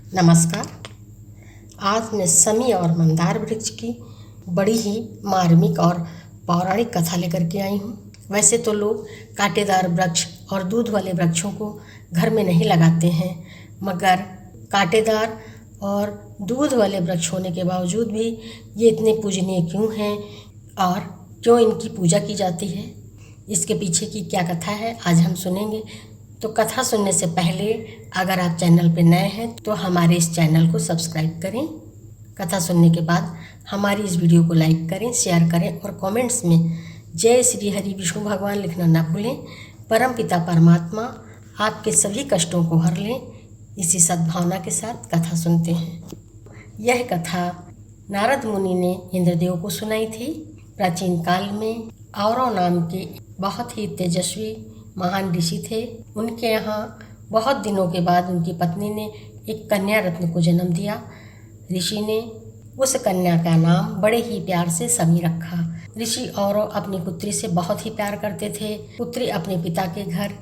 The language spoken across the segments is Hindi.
नमस्कार। आज मैं शमी और मंदार वृक्ष की बड़ी ही मार्मिक और पौराणिक कथा लेकर के आई हूँ। वैसे तो लोग कांटेदार वृक्ष और दूध वाले वृक्षों को घर में नहीं लगाते हैं, मगर कांटेदार और दूध वाले वृक्ष होने के बावजूद भी ये इतने पूजनीय क्यों हैं और क्यों इनकी पूजा की जाती है, इसके पीछे की क्या कथा है आज हम सुनेंगे। तो कथा सुनने से पहले अगर आप चैनल पर नए हैं तो हमारे इस चैनल को सब्सक्राइब करें। कथा सुनने के बाद हमारी इस वीडियो को लाइक करें, शेयर करें और कमेंट्स में जय श्री हरि विष्णु भगवान लिखना ना भूलें। परम पिता परमात्मा आपके सभी कष्टों को हर लें। इसी सद्भावना के साथ कथा सुनते हैं। यह कथा नारद मुनि ने इंद्रदेव को सुनाई थी। प्राचीन काल में औरव नाम के बहुत ही तेजस्वी महान ऋषि थे। उनके यहाँ बहुत दिनों के बाद उनकी पत्नी ने एक कन्या रत्न को जन्म दिया। ऋषि ने उस कन्या का नाम बड़े ही प्यार से शमी रखा। ऋषि औरव अपनी पुत्री से बहुत ही प्यार करते थे। पुत्री अपने पिता के घर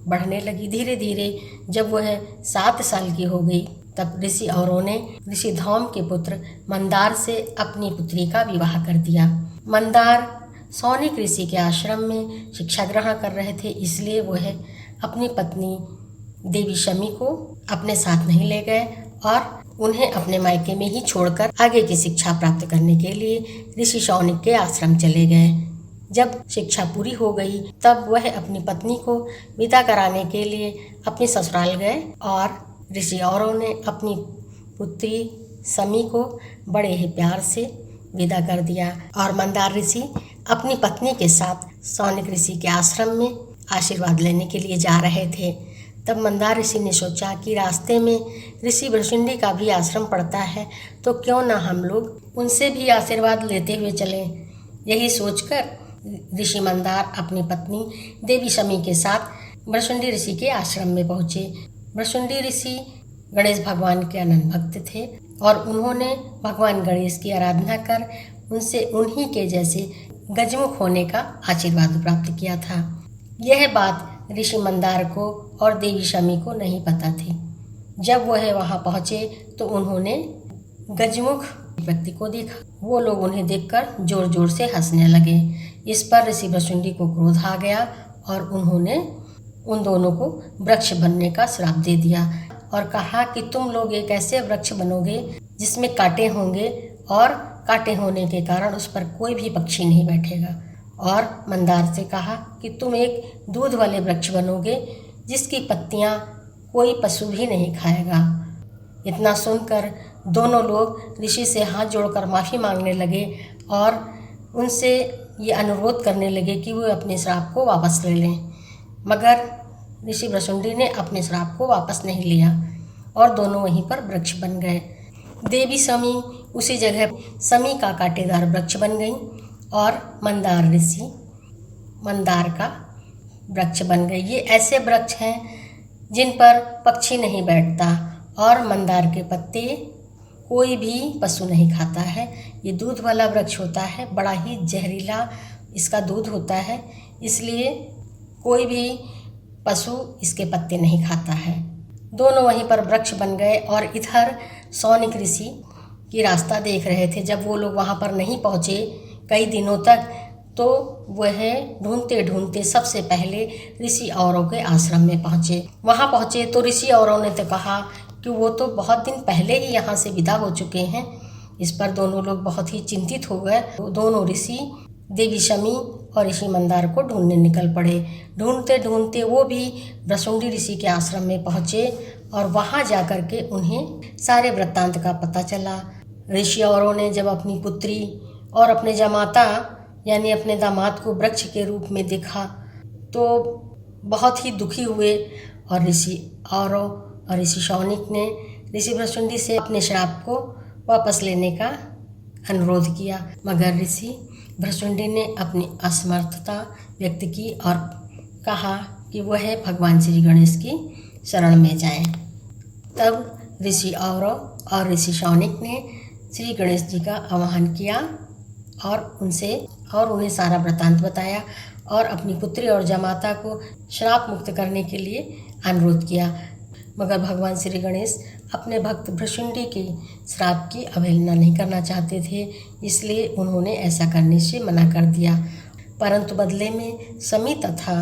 बढ़ने लगी। धीरे धीरे जब वह 7 साल की हो गई तब ऋषि औरव ने ऋषि धौम के पुत्र मंदार से अपनी पुत्री का विवाह कर दिया। मंदार सौनिक ऋषि के आश्रम में शिक्षा ग्रहण कर रहे थे, इसलिए वह अपनी पत्नी देवी शमी को अपने साथ नहीं ले गए और उन्हें अपने मायके में ही छोड़कर आगे की शिक्षा प्राप्त करने के लिए ऋषि सौनिक के आश्रम चले गए। जब शिक्षा पूरी हो गई तब वह अपनी पत्नी को विदा कराने के लिए अपने ससुराल गए और ऋषि औरव ने अपनी पुत्री शमी को बड़े ही प्यार से विदा कर दिया और मंदार ऋषि अपनी पत्नी के साथ सौनिक ऋषि के आश्रम में आशीर्वाद लेने के लिए जा रहे थे। तब मंदार ऋषि ने सोचा कि रास्ते में ऋषि भृशुंडी का भी आश्रम पड़ता है, तो क्यों ना हम लोग उनसे भी आशीर्वाद लेते हुए चलें। यही सोचकर ऋषि मंदार अपनी पत्नी देवी शमी के साथ भृशुंडी ऋषि के आश्रम में पहुँचे। भृशुंडी ऋषि गणेश भगवान के अनंत भक्त थे और उन्होंने भगवान गणेश की आराधना कर उनसे उन्हीं के जैसे गजमुख होने का आशीर्वाद प्राप्त किया था। यह बात ऋषि मंदार को और देवी शमी को नहीं पता थी। जब वह वहां पहुंचे तो उन्होंने गजमुख व्यक्ति को देखा। वो लोग उन्हें देखकर जोर जोर से हंसने लगे। इस पर ऋषि भृशुंडी को क्रोध आ गया और उन्होंने उन दोनों को वृक्ष बनने का श्राप दे दिया और कहा कि तुम लोग एक ऐसे वृक्ष बनोगे जिसमें कांटे होंगे और कांटे होने के कारण उस पर कोई भी पक्षी नहीं बैठेगा। और मंदार से कहा कि तुम एक दूध वाले वृक्ष बनोगे जिसकी पत्तियां कोई पशु भी नहीं खाएगा। इतना सुनकर दोनों लोग ऋषि से हाथ जोड़कर माफ़ी मांगने लगे और उनसे ये अनुरोध करने लगे कि वो अपने श्राप को वापस ले लें। मगर ऋषि भृशुंडी ने अपने श्राप को वापस नहीं लिया और दोनों वहीं पर वृक्ष बन गए। देवी शमी उसी जगह शमी का कांटेदार वृक्ष बन गई और मंदार ऋषि मंदार का वृक्ष बन गए। ये ऐसे वृक्ष हैं जिन पर पक्षी नहीं बैठता और मंदार के पत्ते कोई भी पशु नहीं खाता है। ये दूध वाला वृक्ष होता है, बड़ा ही जहरीला इसका दूध होता है, इसलिए कोई भी पशु इसके पत्ते नहीं खाता है। दोनों वहीं पर वृक्ष बन गए और इधर सौनिक ऋषि की रास्ता देख रहे थे। जब वो लोग वहाँ पर नहीं पहुँचे कई दिनों तक, तो वह ढूंढते ढूंढते सबसे पहले ऋषि औरव के आश्रम में पहुँचे। वहाँ पहुँचे तो ऋषि औरव ने तो कहा कि वो तो बहुत दिन पहले ही यहाँ से विदा हो चुके हैं। इस पर दोनों लोग बहुत ही चिंतित हो गए। तो दोनों ऋषि देवी शमी और ऋषि मंदार को ढूंढने निकल पड़े। ढूंढते ढूंढते वो भी भृशुंडी ऋषि के आश्रम में पहुँचे और वहाँ जा कर के उन्हें सारे वृत्तांत का पता चला। ऋषि औरों ने जब अपनी पुत्री और अपने जमाता यानी अपने दामाद को वृक्ष के रूप में देखा तो बहुत ही दुखी हुए और ऋषि औरव और ऋषि सौनिक ने ऋषि भृशुंडी से अपने श्राप को वापस लेने का अनुरोध किया। मगर ऋषि भृशुंडी ने अपनी असमर्थता व्यक्त की और कहा कि वह भगवान श्री गणेश की शरण में जाएं। तब ऋषि औरव और ऋषि सौनिक ने श्री गणेश जी का आवाहन किया और उन्हें सारा वृत्तांत बताया और अपनी पुत्री और जमाता को श्राप मुक्त करने के लिए अनुरोध किया। मगर भगवान श्री गणेश अपने भक्त भृशुंडी के श्राप की अवहेलना नहीं करना चाहते थे, इसलिए उन्होंने ऐसा करने से मना कर दिया। परंतु बदले में शमी तथा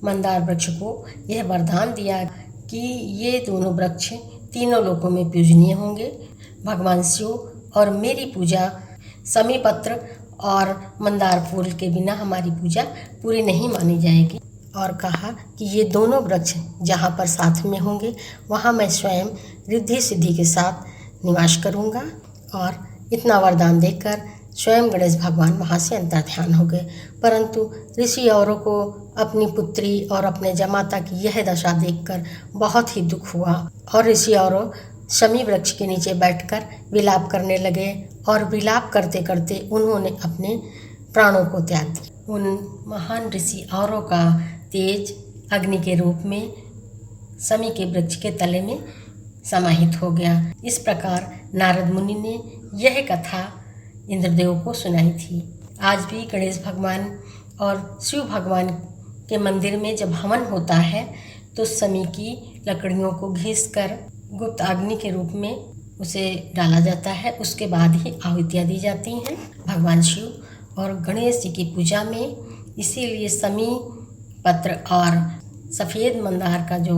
मंदार वृक्ष को यह वरदान दिया कि ये दोनों वृक्ष तीनों लोकों में पूजनीय होंगे। भगवान शिव और मेरी पूजा शमी पत्र और मंदार फूल के बिना हमारी पूजा पूरी नहीं मानी जाएगी। और कहा कि ये दोनों वृक्ष जहाँ पर साथ में होंगे वहाँ मैं स्वयं रिद्धि सिद्धि के साथ निवास करूँगा। और इतना वरदान देकर स्वयं गणेश भगवान वहाँ से अंतर्ध्यान हो गए। परंतु ऋषि औरों को अपनी पुत्री और अपने जमाता की यह दशा देखकर बहुत ही दुख हुआ और ऋषि औरों शमी वृक्ष के नीचे बैठकर विलाप करने लगे और विलाप करते करते उन्होंने अपने प्राणों को त्याग दिया। उन महान ऋषि औरों का तेज अग्नि के रूप में शमी के वृक्ष के तले में समाहित हो गया। इस प्रकार नारद मुनि ने यह कथा इंद्रदेव को सुनाई थी। आज भी गणेश भगवान और शिव भगवान के मंदिर में जब हवन होता है तो शमी की लकड़ियों को घिसकर गुप्त अग्नि के रूप में उसे डाला जाता है। उसके बाद ही आहुतियाँ दी जाती हैं भगवान शिव और गणेश जी की पूजा में। इसीलिए शमी पत्र और सफ़ेद मंदार का जो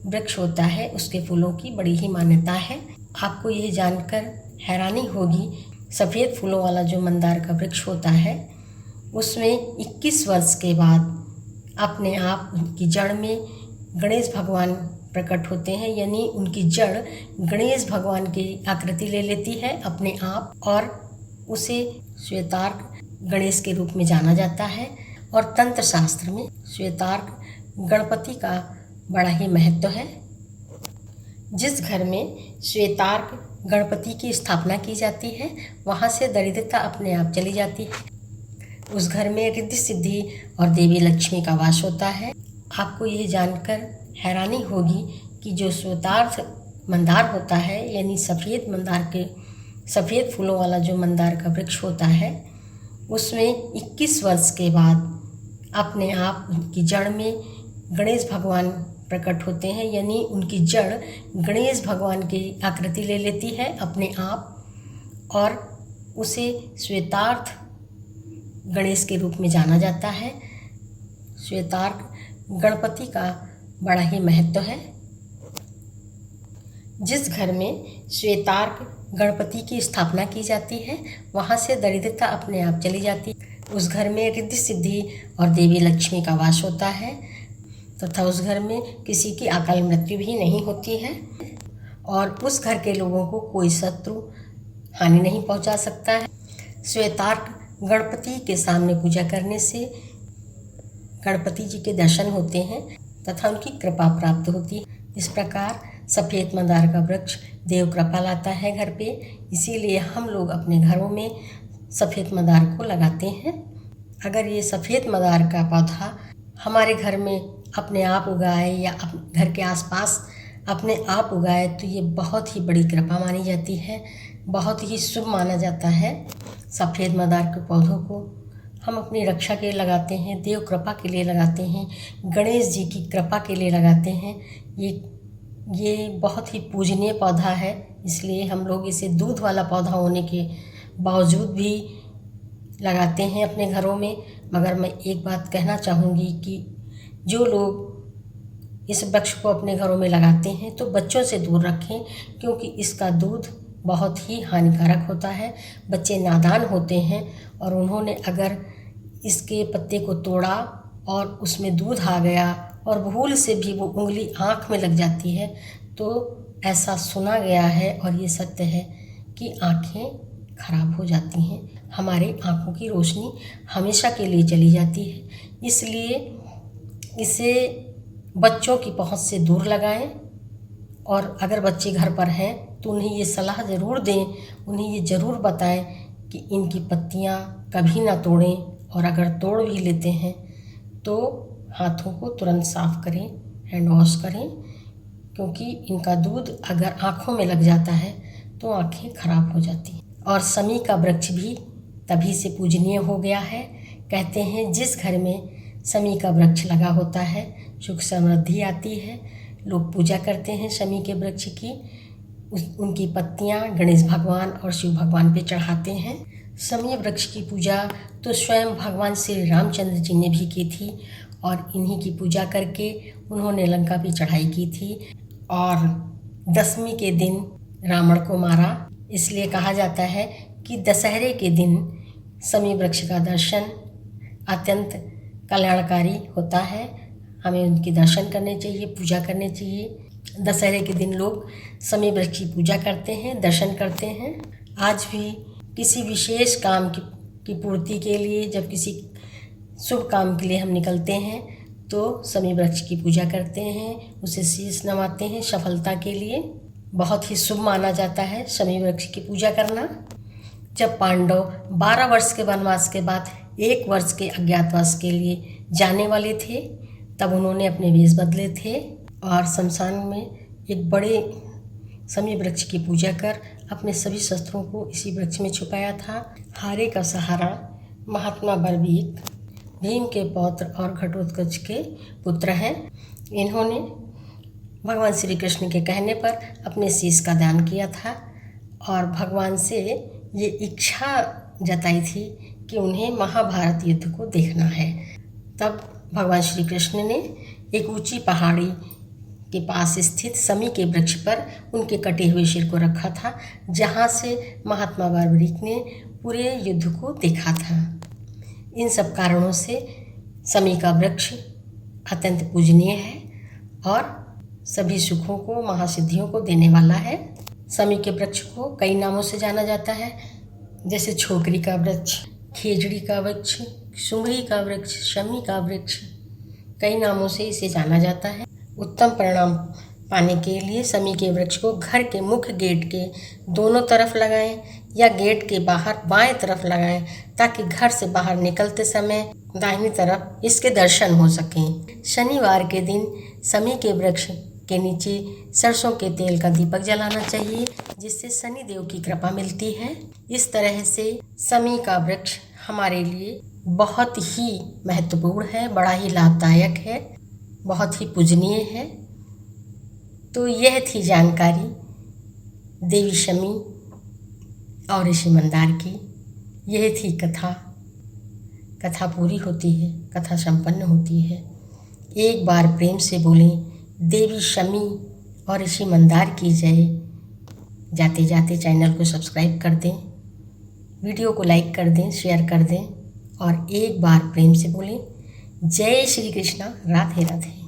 वृक्ष होता है उसके फूलों की बड़ी ही मान्यता है। आपको यह जानकर हैरानी होगी, सफ़ेद फूलों वाला जो मंदार का वृक्ष होता है उसमें 21 वर्ष के बाद अपने आप उनकी जड़ में गणेश भगवान प्रकट होते हैं, यानी उनकी जड़ गणेश भगवान की आकृति ले लेती है अपने आप और उसे श्वेतार्क गणेश के रूप में जाना जाता है। और तंत्र शास्त्र में श्वेतार्क गणपति का बड़ा ही महत्व है। जिस घर में श्वेतार्क गणपति की स्थापना की जाती है वहाँ से दरिद्रता अपने आप चली जाती है। उस घर में रिद्धि सिद्धि और देवी लक्ष्मी का वास होता है। आपको ये जानकर हैरानी होगी कि जो श्वेतार्क मंदार होता है यानी सफ़ेद मंदार के सफ़ेद फूलों वाला जो मंदार का वृक्ष होता है उसमें 21 वर्ष के बाद अपने आप उनकी जड़ में गणेश भगवान प्रकट होते हैं, यानी उनकी जड़ गणेश भगवान की आकृति ले लेती है अपने आप और उसे श्वेतार्क गणेश के रूप में जाना जाता है। श्वेतार्क गणपति का बड़ा ही महत्व है। जिस घर में श्वेतार्क गणपति की स्थापना की जाती है वहाँ से दरिद्रता अपने आप चली जाती है। उस घर में रिद्धि सिद्धि और देवी लक्ष्मी का वास होता है तथा उस घर में किसी की अकाल मृत्यु भी नहीं होती है और उस घर के लोगों को कोई शत्रु हानि नहीं पहुंचा सकता है। श्वेतार्क गणपति के सामने पूजा करने से गणपति जी के दर्शन होते हैं तथा उनकी कृपा प्राप्त होती है। इस प्रकार सफ़ेद मंदार का वृक्ष देव कृपा लाता है घर पे, इसीलिए हम लोग अपने घरों में सफ़ेद मंदार को लगाते हैं। अगर ये सफ़ेद मंदार का पौधा हमारे घर में अपने आप उगाए या घर के आसपास अपने आप उगाए तो ये बहुत ही बड़ी कृपा मानी जाती है, बहुत ही शुभ माना जाता है। सफ़ेद मंदार के पौधों को हम अपनी रक्षा के लिए लगाते हैं, देव कृपा के लिए लगाते हैं, गणेश जी की कृपा के लिए लगाते हैं। ये बहुत ही पूजनीय पौधा है, इसलिए हम लोग इसे दूध वाला पौधा होने के बावजूद भी लगाते हैं अपने घरों में। मगर मैं एक बात कहना चाहूँगी कि जो लोग इस वृक्ष को अपने घरों में लगाते हैं तो बच्चों से दूर रखें, क्योंकि इसका दूध बहुत ही हानिकारक होता है। बच्चे नादान होते हैं और उन्होंने अगर इसके पत्ते को तोड़ा और उसमें दूध आ गया और भूल से भी वो उंगली आँख में लग जाती है तो ऐसा सुना गया है और ये सत्य है कि आँखें खराब हो जाती हैं, हमारे आँखों की रोशनी हमेशा के लिए चली जाती है। इसलिए इसे बच्चों की पहुँच से दूर लगाएं और अगर बच्चे घर पर हैं तो उन्हें ये सलाह ज़रूर दें, उन्हें ये ज़रूर बताएं कि इनकी पत्तियां कभी ना तोड़ें और अगर तोड़ भी लेते हैं तो हाथों को तुरंत साफ़ करें, हैंड वॉश करें, क्योंकि इनका दूध अगर आँखों में लग जाता है तो आँखें खराब हो जाती हैं। और शमी का वृक्ष भी तभी से पूजनीय हो गया है। कहते हैं जिस घर में शमी का वृक्ष लगा होता है सुख समृद्धि आती है। लोग पूजा करते हैं शमी के वृक्ष की। उनकी पत्तियां गणेश भगवान और शिव भगवान पे चढ़ाते हैं। शमी वृक्ष की पूजा तो स्वयं भगवान श्री रामचंद्र जी ने भी की थी और इन्हीं की पूजा करके उन्होंने लंका पे चढ़ाई की थी और दशमी के दिन रावण को मारा। इसलिए कहा जाता है कि दशहरे के दिन शमी वृक्ष का दर्शन अत्यंत कल्याणकारी होता है। हमें उनके दर्शन करने चाहिए, पूजा करनी चाहिए। दशहरे के दिन लोग शमी वृक्ष की पूजा करते हैं, दर्शन करते हैं। आज भी किसी विशेष काम की पूर्ति के लिए, जब किसी शुभ काम के लिए हम निकलते हैं तो शमी वृक्ष की पूजा करते हैं, उसे शीश नवाते हैं सफलता के लिए। बहुत ही शुभ माना जाता है शमी वृक्ष की पूजा करना। जब पांडव 12 वर्ष के वनवास के बाद 1 वर्ष के अज्ञातवास के लिए जाने वाले थे, तब उन्होंने अपने वेश बदले थे और शमशान में एक बड़े शमी वृक्ष की पूजा कर अपने सभी शस्त्रों को इसी वृक्ष में छुपाया था। हारे का सहारा महात्मा बलबीर भीम के पौत्र और घटोत्कच के पुत्र हैं। इन्होंने भगवान श्री कृष्ण के कहने पर अपने शीश का दान किया था और भगवान से ये इच्छा जताई थी कि उन्हें महाभारत युद्ध को देखना है। तब भगवान श्री कृष्ण ने एक ऊंची पहाड़ी के पास स्थित शमी के वृक्ष पर उनके कटे हुए सिर को रखा था, जहाँ से महात्मा बलबीर ने पूरे युद्ध को देखा था। इन सब कारणों से शमी का वृक्ष अत्यंत पूजनीय है और सभी सुखों को, महासिद्धियों को देने वाला है। शमी के वृक्ष को कई नामों से जाना जाता है, जैसे छोकरी का वृक्ष, खेजड़ी का वृक्ष, सुंगरी का वृक्ष, शमी का वृक्ष, कई नामों से इसे जाना जाता है। उत्तम परिणाम पाने के लिए शमी के वृक्ष को घर के मुख्य गेट के दोनों तरफ लगाएं या गेट के बाहर बाएं तरफ लगाएं, ताकि घर से बाहर निकलते समय दाहिनी तरफ इसके दर्शन हो सकें। शनिवार के दिन शमी के वृक्ष के नीचे सरसों के तेल का दीपक जलाना चाहिए, जिससे शनि देव की कृपा मिलती है। इस तरह से शमी का वृक्ष हमारे लिए बहुत ही महत्वपूर्ण है, बड़ा ही लाभदायक है, बहुत ही पूजनीय है। तो यह थी जानकारी देवी शमी और ऋषि मंदार की। यह थी कथा। कथा पूरी होती है, कथा संपन्न होती है। एक बार प्रेम से बोलें देवी शमी और ऋषि मंदार की जय। जाते जाते चैनल को सब्सक्राइब कर दें, वीडियो को लाइक कर दें, शेयर कर दें और एक बार प्रेम से बोलें जय श्री कृष्णा, राधे राधे।